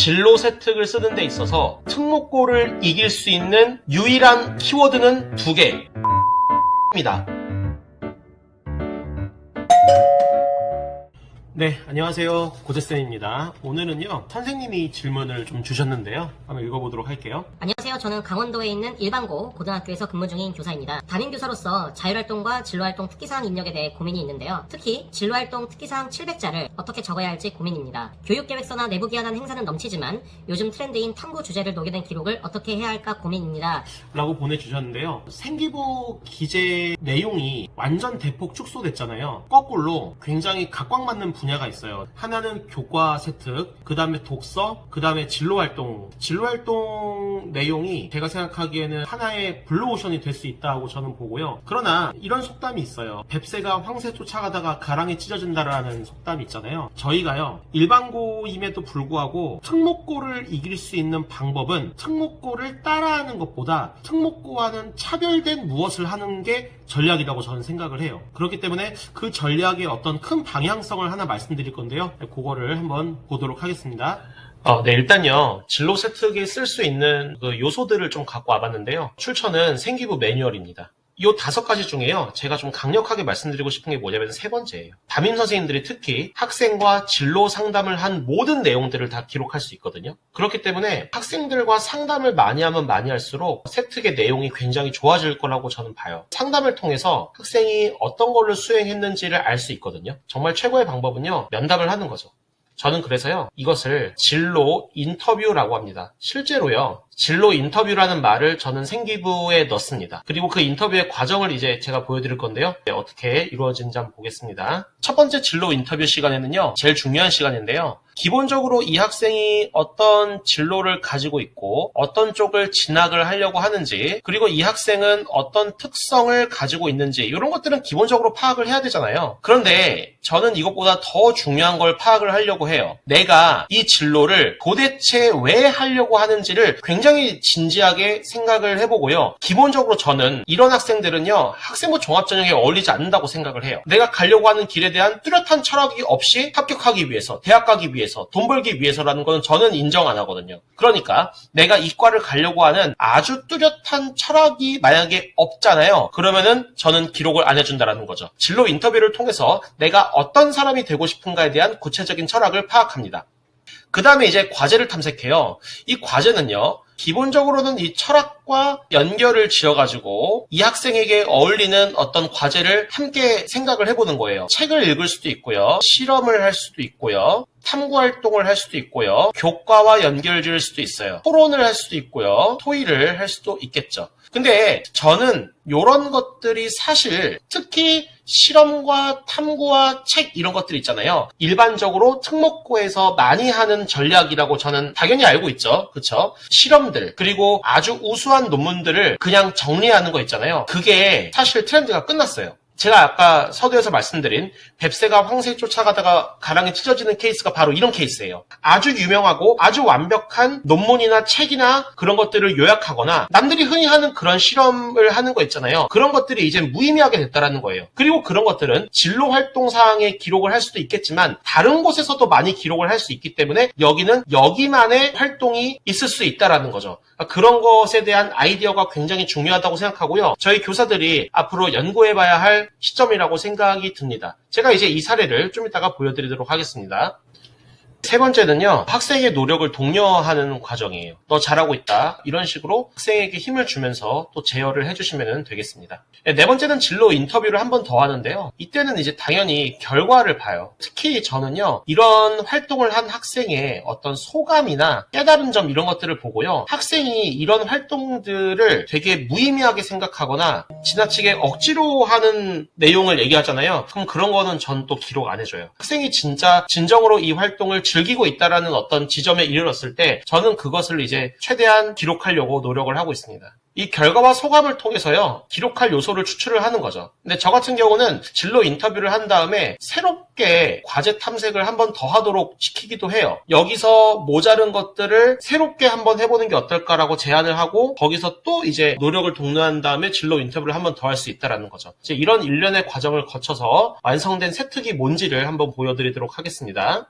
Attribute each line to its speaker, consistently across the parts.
Speaker 1: 진로 세특을 쓰는 데 있어서 특목고를 이길 수 있는 유일한 키워드는 두 개입니다. 네, 안녕하세요. 고재쌤입니다. 오늘은요, 선생님이 질문을 좀 주셨는데요. 한번 읽어보도록 할게요.
Speaker 2: 안녕하세요. 저는 강원도에 있는 일반고 고등학교에서 근무 중인 교사입니다. 담임교사로서 자율활동과 진로활동 특기사항 입력에 대해 고민이 있는데요. 특히 진로활동 특기사항 700자를 어떻게 적어야 할지 고민입니다. 교육계획서나 내부기한한 행사는 넘치지만 요즘 트렌드인 탐구 주제를 녹여낸 기록을 어떻게 해야 할까 고민입니다.
Speaker 1: 라고 보내주셨는데요. 생기부 기재 내용이 완전 대폭 축소됐잖아요. 거꾸로 굉장히 각광받는 분야가 있어요. 하나는 교과 세특, 그 다음에 독서, 그 다음에 진로활동. 진로활동 내용이 제가 생각하기에는 하나의 블루오션이 될 수 있다고 저는 보고요. 그러나 이런 속담이 있어요. 뱁새가 황새 쫓아가다가 가랑이 찢어진다라는 속담이 있잖아요. 저희가요, 일반고임에도 불구하고 특목고를 이길 수 있는 방법은 특목고를 따라하는 것보다 특목고와는 차별된 무엇을 하는 게 전략이라고 저는 생각을 해요. 그렇기 때문에 그 전략의 어떤 큰 방향성을 하나 말씀드릴 건데요. 그거를 한번 보도록 하겠습니다. 네, 일단요, 진로 세특에 쓸 수 있는 그 요소들을 좀 갖고 와봤는데요. 출처는 생기부 매뉴얼입니다. 이 5가지 중에요, 제가 좀 강력하게 말씀드리고 싶은 게 뭐냐면 세 번째예요. 담임 선생님들이 특히 학생과 진로 상담을 한 모든 내용들을 다 기록할 수 있거든요. 그렇기 때문에 학생들과 상담을 많이 하면 많이 할수록 세특의 내용이 굉장히 좋아질 거라고 저는 봐요. 상담을 통해서 학생이 어떤 걸로 수행했는지를 알 수 있거든요. 정말 최고의 방법은요, 면담을 하는 거죠. 저는 그래서요, 이것을 진로 인터뷰라고 합니다. 실제로요, 진로 인터뷰라는 말을 저는 생기부에 넣습니다. 그리고 그 인터뷰의 과정을 이제 제가 보여드릴 건데요. 어떻게 이루어지는지 한번 보겠습니다. 첫 번째 진로 인터뷰 시간에는요, 제일 중요한 시간인데요. 기본적으로 이 학생이 어떤 진로를 가지고 있고 어떤 쪽을 진학을 하려고 하는지, 그리고 이 학생은 어떤 특성을 가지고 있는지, 이런 것들은 기본적으로 파악을 해야 되잖아요. 그런데 저는 이것보다 더 중요한 걸 파악을 하려고 해요. 내가 이 진로를 도대체 왜 하려고 하는지를 굉장히 진지하게 생각을 해보고요. 기본적으로 저는 이런 학생들은요, 학생부 종합전형에 어울리지 않는다고 생각을 해요. 내가 가려고 하는 길에 대한 뚜렷한 철학이 없이 합격하기 위해서, 대학 가기 위해서, 돈 벌기 위해서라는 건 저는 인정 안 하거든요. 그러니까 내가 이과를 가려고 하는 아주 뚜렷한 철학이 만약에 없잖아요. 그러면은 저는 기록을 안 해준다라는 거죠. 진로 인터뷰를 통해서 내가 어떤 사람이 되고 싶은가에 대한 구체적인 철학을 파악합니다. 그 다음에 이제 과제를 탐색해요. 이 과제는요, 기본적으로는 이 철학과 연결을 지어가지고 이 학생에게 어울리는 어떤 과제를 함께 생각을 해보는 거예요. 책을 읽을 수도 있고요, 실험을 할 수도 있고요, 탐구활동을 할 수도 있고요, 교과와 연결 지을 수도 있어요, 토론을 할 수도 있고요, 토의를 할 수도 있겠죠. 근데 저는 이런 것들이 사실 특히 실험과 탐구와 책 이런 것들 있잖아요. 일반적으로 특목고에서 많이 하는 전략이라고 저는 당연히 알고 있죠. 그렇죠? 실험들, 그리고 아주 우수한 논문들을 그냥 정리하는 거 있잖아요. 그게 사실 트렌드가 끝났어요. 제가 아까 서두에서 말씀드린 뱁새가 황새 쫓아가다가 가랑이 찢어지는 케이스가 바로 이런 케이스예요. 아주 유명하고 아주 완벽한 논문이나 책이나 그런 것들을 요약하거나 남들이 흔히 하는 그런 실험을 하는 거 있잖아요. 그런 것들이 이제 무의미하게 됐다라는 거예요. 그리고 그런 것들은 진로 활동 사항에 기록을 할 수도 있겠지만 다른 곳에서도 많이 기록을 할 수 있기 때문에 여기는 여기만의 활동이 있을 수 있다라는 거죠. 그런 것에 대한 아이디어가 굉장히 중요하다고 생각하고요. 저희 교사들이 앞으로 연구해봐야 할 시점이라고 생각이 듭니다. 제가 이제 이 사례를 좀 이따가 보여드리도록 하겠습니다. 세 번째는요, 학생의 노력을 독려하는 과정이에요. 너 잘하고 있다, 이런 식으로 학생에게 힘을 주면서 또 제어를 해주시면 되겠습니다. 네 번째는 진로 인터뷰를 한 번 더 하는데요, 이때는 이제 당연히 결과를 봐요. 특히 저는요, 이런 활동을 한 학생의 어떤 소감이나 깨달은 점 이런 것들을 보고요, 학생이 이런 활동들을 되게 무의미하게 생각하거나 지나치게 억지로 하는 내용을 얘기하잖아요. 그럼 그런 거는 전 또 기록 안 해줘요. 학생이 진짜 진정으로 이 활동을 즐기고 있다라는 어떤 지점에 이르렀을 때 저는 그것을 이제 최대한 기록하려고 노력을 하고 있습니다. 이 결과와 소감을 통해서요, 기록할 요소를 추출을 하는 거죠. 근데 저 같은 경우는 진로 인터뷰를 한 다음에 새롭게 과제 탐색을 한 번 더 하도록 시키기도 해요. 여기서 모자른 것들을 새롭게 한번 해보는 게 어떨까라고 제안을 하고 거기서 또 이제 노력을 독려한 다음에 진로 인터뷰를 한 번 더 할 수 있다라는 거죠. 이제 이런 일련의 과정을 거쳐서 완성된 세특이 뭔지를 한번 보여드리도록 하겠습니다.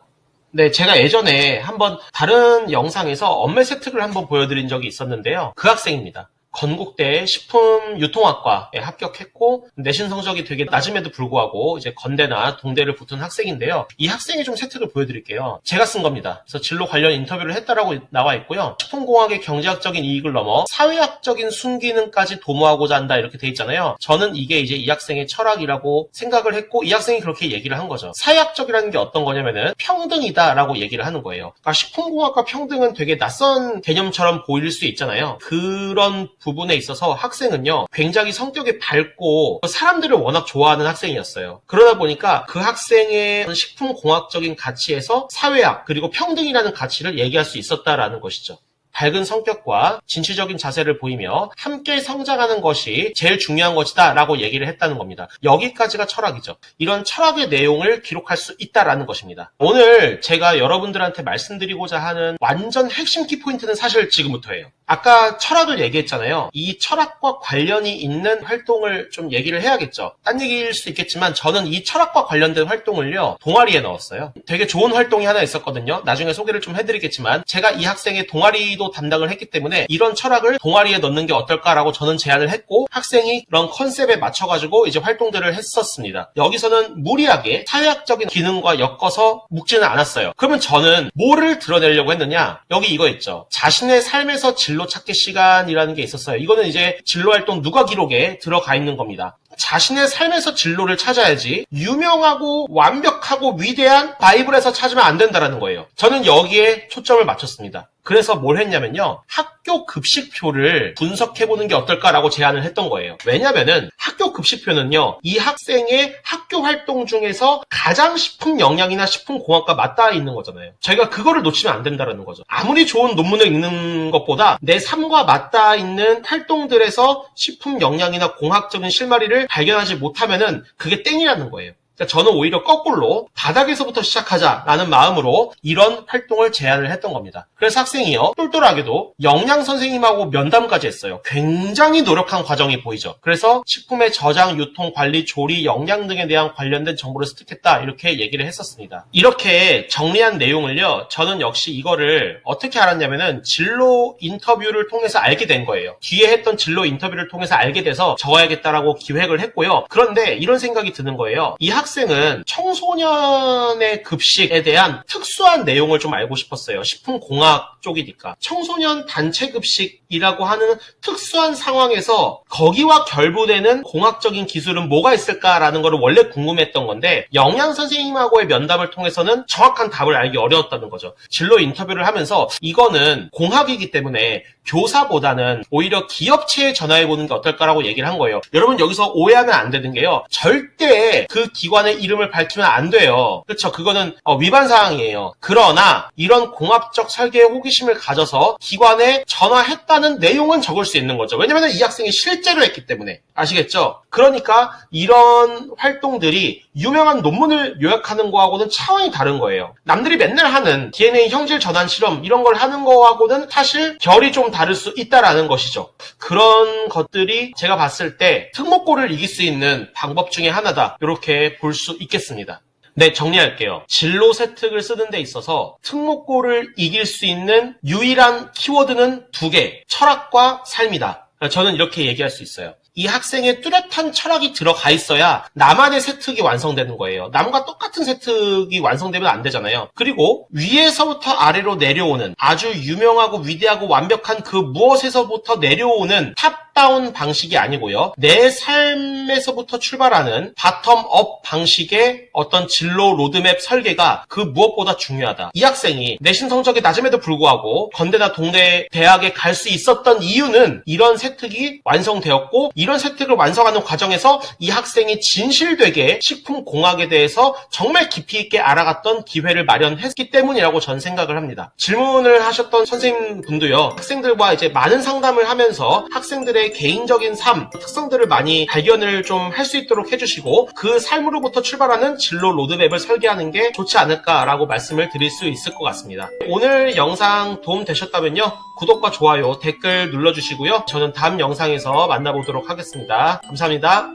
Speaker 1: 네, 제가 예전에 한번 다른 영상에서 엄매 세특을 한번 보여드린 적이 있었는데요. 그 학생입니다. 건국대 식품유통학과에 합격했고 내신 성적이 되게 낮음에도 불구하고 이제 건대나 동대를 붙은 학생인데요. 이 학생의 좀 세특을 보여드릴게요. 제가 쓴 겁니다. 그래서 진로 관련 인터뷰를 했다라고 나와 있고요. 식품공학의 경제학적인 이익을 넘어 사회학적인 순기능까지 도모하고자 한다 이렇게 돼 있잖아요. 저는 이게 이제 이 학생의 철학이라고 생각을 했고 이 학생이 그렇게 얘기를 한 거죠. 사회학적이라는 게 어떤 거냐면은 평등이다라고 얘기를 하는 거예요. 그러니까 식품공학과 평등은 되게 낯선 개념처럼 보일 수 있잖아요. 그런 부분에 있어서 학생은요 굉장히 성격이 밝고 사람들을 워낙 좋아하는 학생이었어요. 그러다 보니까 그 학생의 식품공학적인 가치에서 사회학 그리고 평등이라는 가치를 얘기할 수 있었다라는 것이죠. 밝은 성격과 진취적인 자세를 보이며 함께 성장하는 것이 제일 중요한 것이다 라고 얘기를 했다는 겁니다. 여기까지가 철학이죠. 이런 철학의 내용을 기록할 수 있다라는 것입니다. 오늘 제가 여러분들한테 말씀드리고자 하는 완전 핵심 키포인트는 사실 지금부터예요. 아까 철학을 얘기했잖아요. 이 철학과 관련이 있는 활동을 좀 얘기를 해야겠죠. 딴 얘기일 수도 있겠지만 저는 이 철학과 관련된 활동을요 동아리에 넣었어요. 되게 좋은 활동이 하나 있었거든요. 나중에 소개를 좀 해드리겠지만 제가 이 학생의 동아리도 담당을 했기 때문에 이런 철학을 동아리에 넣는 게 어떨까라고 저는 제안을 했고 학생이 그런 컨셉에 맞춰가지고 이제 활동들을 했었습니다. 여기서는 무리하게 사회학적인 기능과 엮어서 묶지는 않았어요. 그러면 저는 뭐를 드러내려고 했느냐? 여기 이거 있죠. 자신의 삶에서 진로 찾기 시간이라는 게 있었어요. 이거는 이제 진로활동 누가 기록에 들어가 있는 겁니다. 자신의 삶에서 진로를 찾아야지 유명하고 완벽하고 위대한 바이블에서 찾으면 안 된다는 거예요. 저는 여기에 초점을 맞췄습니다. 그래서 뭘 했냐면요. 학교 급식표를 분석해보는 게 어떨까라고 제안을 했던 거예요. 왜냐면은 학교 급식표는요. 이 학생의 학교 활동 중에서 가장 식품 영양이나 식품 공학과 맞닿아 있는 거잖아요. 저희가 그거를 놓치면 안 된다는 거죠. 아무리 좋은 논문을 읽는 것보다 내 삶과 맞닿아 있는 활동들에서 식품 영양이나 공학적인 실마리를 발견하지 못하면은 그게 땡이라는 거예요. 저는 오히려 거꾸로 바닥에서부터 시작하자라는 마음으로 이런 활동을 제안을 했던 겁니다. 그래서 학생이요 똘똘하게도 영양 선생님하고 면담까지 했어요. 굉장히 노력한 과정이 보이죠. 그래서 식품의 저장, 유통, 관리, 조리, 영양 등에 대한 관련된 정보를 습득했다 이렇게 얘기를 했었습니다. 이렇게 정리한 내용을요 저는 역시 이거를 어떻게 알았냐면은 진로 인터뷰를 통해서 알게 된 거예요. 뒤에 했던 진로 인터뷰를 통해서 알게 돼서 적어야겠다라고 기획을 했고요. 그런데 이런 생각이 드는 거예요. 이 학생은 청소년의 급식에 대한 특수한 내용을 좀 알고 싶었어요. 식품공학 쪽이니까. 청소년 단체 급식이라고 하는 특수한 상황에서 거기와 결부되는 공학적인 기술은 뭐가 있을까라는 거를 원래 궁금했던 건데 영양 선생님하고의 면담을 통해서는 정확한 답을 알기 어려웠다는 거죠. 진로 인터뷰를 하면서 이거는 공학이기 때문에 교사보다는 오히려 기업체에 전화해보는 게 어떨까라고 얘기를 한 거예요. 여러분 여기서 오해하면 안 되는 게요. 절대 그 기관의 이름을 밝히면 안 돼요. 그렇죠. 그거는 위반 사항이에요. 그러나 이런 공학적 설계에 호기심을 가져서 기관에 전화했다는 내용은 적을 수 있는 거죠. 왜냐면 이 학생이 실제로 했기 때문에. 아시겠죠? 그러니까 이런 활동들이 유명한 논문을 요약하는 거하고는 차원이 다른 거예요. 남들이 맨날 하는 DNA 형질 전환 실험 이런 걸 하는 거하고는 사실 결이 좀 다를 수 있다라는 것이죠. 그런 것들이 제가 봤을 때 특목고를 이길 수 있는 방법 중에 하나다. 이렇게 볼 수 있겠습니다. 네, 정리할게요. 진로 세특을 쓰는 데 있어서 특목고를 이길 수 있는 유일한 키워드는 두 개. 철학과 삶이다. 저는 이렇게 얘기할 수 있어요. 이 학생의 뚜렷한 철학이 들어가 있어야 나만의 세특이 완성되는 거예요. 남과 똑같은 세특이 완성되면 안 되잖아요. 그리고 위에서부터 아래로 내려오는 아주 유명하고 위대하고 완벽한 그 무엇에서부터 내려오는 탑다운 방식이 아니고요. 내 삶에서부터 출발하는 바텀업 방식의 어떤 진로 로드맵 설계가 그 무엇보다 중요하다. 이 학생이 내신 성적이 낮음에도 불구하고 건대나 동대 대학에 갈 수 있었던 이유는 이런 세특이 완성되었고 이런 세특을 완성하는 과정에서 이 학생이 진실되게 식품공학에 대해서 정말 깊이 있게 알아갔던 기회를 마련했기 때문이라고 저는 생각을 합니다. 질문을 하셨던 선생님분도요. 학생들과 이제 많은 상담을 하면서 학생들의 개인적인 삶, 특성들을 많이 발견을 좀 할 수 있도록 해주시고 그 삶으로부터 출발하는 진로 로드맵을 설계하는 게 좋지 않을까라고 말씀을 드릴 수 있을 것 같습니다. 오늘 영상 도움 되셨다면요. 구독과 좋아요, 댓글 눌러주시고요. 저는 다음 영상에서 만나보도록 하겠습니다. 감사합니다.